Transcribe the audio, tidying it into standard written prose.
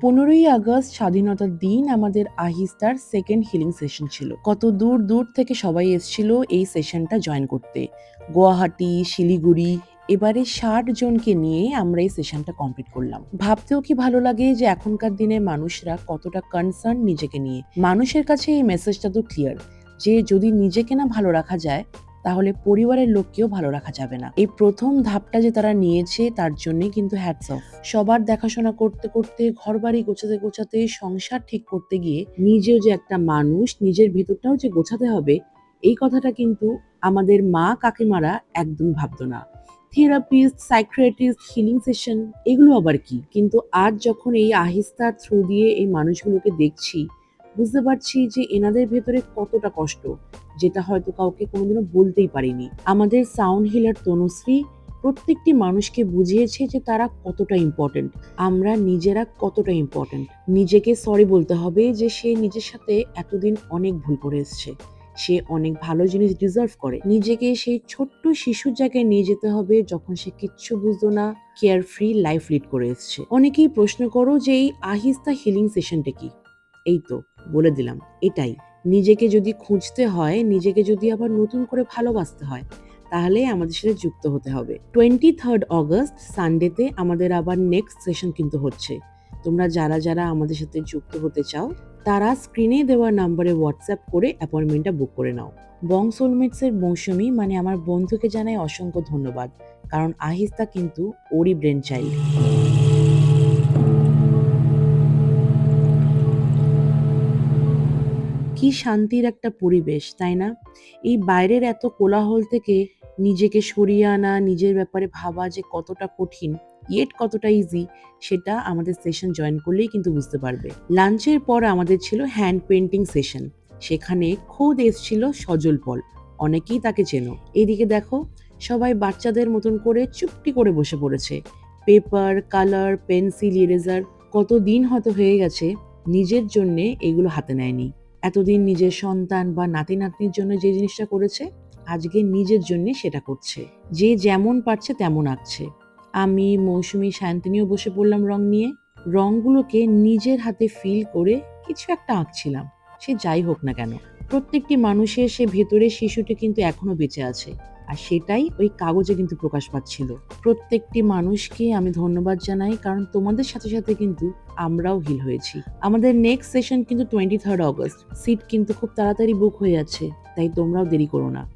15ই August স্বাধীনতার দিন আমাদের আহিস্তার সেকেন্ড হিলিং সেশন ছিল। কত দূর দূর থেকে সবাই এসেছিল এই সেশনটা জয়েন করতে। গুয়াহাটি, শিলিগুড়ি, এবারে ৬০ জনকে নিয়ে আমরা এই সেশনটা কমপ্লিট করলাম। ভাবতেও কি ভালো লাগে যে এখনকার দিনে মানুষরা কতটা কনসার্ন নিজেকে নিয়ে। মানুষের কাছে এই মেসেজটা তো ক্লিয়ার যে যদি নিজেকে না ভালো রাখা যায় তাহলে পরিবারের লোককেও ভালো রাখা যাবে না। এই প্রথম ধাপটা যে তারা নিয়েছে তার জন্যই কিন্তু হ্যাটস অফ। সবার দেখাশোনা করতে করতে, ঘরবাড়ি গোছাতে গোছাতে, সংসার ঠিক করতে গিয়ে নিজেও যে একটা মানুষ, নিজের ভেতরটাও যে গোছাতে হবে, এই কথাটা কিন্তু আমাদের মা কাকিমারা একদমই ভাবতো না। থেরাপিস্ট, সাইকিয়াট্রিস্ট, হিলিং সেশন এগুলো আবার কি? কিন্তু আজ যখন এই আহিস্তার থ্রু দিয়ে এই মানুষগুলোকে দেখছি, বুঝতে পারছি যে এনাদের ভেতরে কতটা কষ্ট, যেটা হয়তো কাউকে কোনোদিনও বলতেই পারিনি। আমাদের সাউন্ড হিলার তনুশ্রী প্রত্যেকটি মানুষকে বুঝিয়েছে যে তারা কতটা ইম্পর্টেন্ট, আমরা নিজেরা কতটা ইম্পর্টেন্ট। নিজেকে সরি বলতে হবে যে সে নিজের সাথে এতদিন অনেক ভুল করে এসছে, সে অনেক ভালো জিনিস ডিজার্ভ করে। নিজেকে সেই ছোট্ট শিশুর জায়গায় নিয়ে যেতে হবে যখন সে কিচ্ছু বুঝতো না, কেয়ার ফ্রি লাইফ লিড করে এসছে। অনেকেই প্রশ্ন করো যে এই আহিস্তা হিলিং সেশনটা কি? এই তো বলে দিলাম, এটাই। নিজেকে যদি খুঁজতে হয়, নিজেকে যদি আবার নতুন করে ভালোবাসতে হয়, তাহলে আমাদের সাথে যুক্ত হতে হবে। 23rd অগস্ট সানডেতে আমাদের আবার নেক্সট সেশন কিন্তু হচ্ছে। তোমরা যারা যারা আমাদের সাথে যুক্ত হতে চাও তারা স্ক্রিনে দেওয়া নাম্বারে হোয়াটসঅ্যাপ করে অ্যাপয়েন্টমেন্টটা বুক করে নাও। বং সোলমেটস এর মৌসুমী মানে আমার বন্ধুকে জানাই অসংখ্য ধন্যবাদ, কারণ আহিস্তা কিন্তু ওরই ব্রেন চাইল্ড। কি শান্তির একটা পরিবেশ, তাই না? এই বাইরের এত কোলাহল থেকে নিজেকে সরিয়ে আনা, নিজের ব্যাপারে ভাবা যে কতটা কঠিন, ইয়েট কতটা ইজি, সেটা আমাদের সেশন জয়েন করলেই কিন্তু বুঝতে পারবে। লাঞ্চের পর আমাদের ছিল হ্যান্ড পেইন্টিং সেশন। সেখানে খোদ এসছিল সজল পল। অনেকেই তাকে চেনো। এদিকে দেখো, সবাই বাচ্চাদের মতন করে চুপটি করে বসে পড়েছে। পেপার, কালার, পেন্সিল, ইরেজার, কতদিন হয়তো হয়ে গেছে নিজের জন্যে এগুলো হাতে নেয়নি। এতদিন নিজের সন্তান বা নাতি-নাতনির জন্য যে জিনিসটা করেছে, আজকে নিজের জন্যে সেটা করছে। যে যেমন পারছে তেমন আঁকছে। আমি, মৌসুমী, শান্তিনীও বসে পড়লাম রং নিয়ে। রংগুলোকে নিজের হাতে ফিল করে কিছু একটা আঁকছিলাম। সে যাই হোক না কেন। প্রত্যেকটি মানুষের সে ভেতরের শিশুটি কিন্তু এখনো বেঁচে আছে। আর সেটাই ওই কাগজে কিন্তু প্রকাশ পাচ্ছিল। প্রত্যেকটি মানুষকে আমি ধন্যবাদ জানাই, কারণ তোমাদের সাথে সাথে কিন্তু আমরাও হিল হয়েছি। আমাদের নেক্সট সেশন কিন্তু 23rd অগস্ট। সিট কিন্তু খুব তাড়াতাড়ি বুক হয়ে যাচ্ছে, তাই তোমরাও দেরি করো না।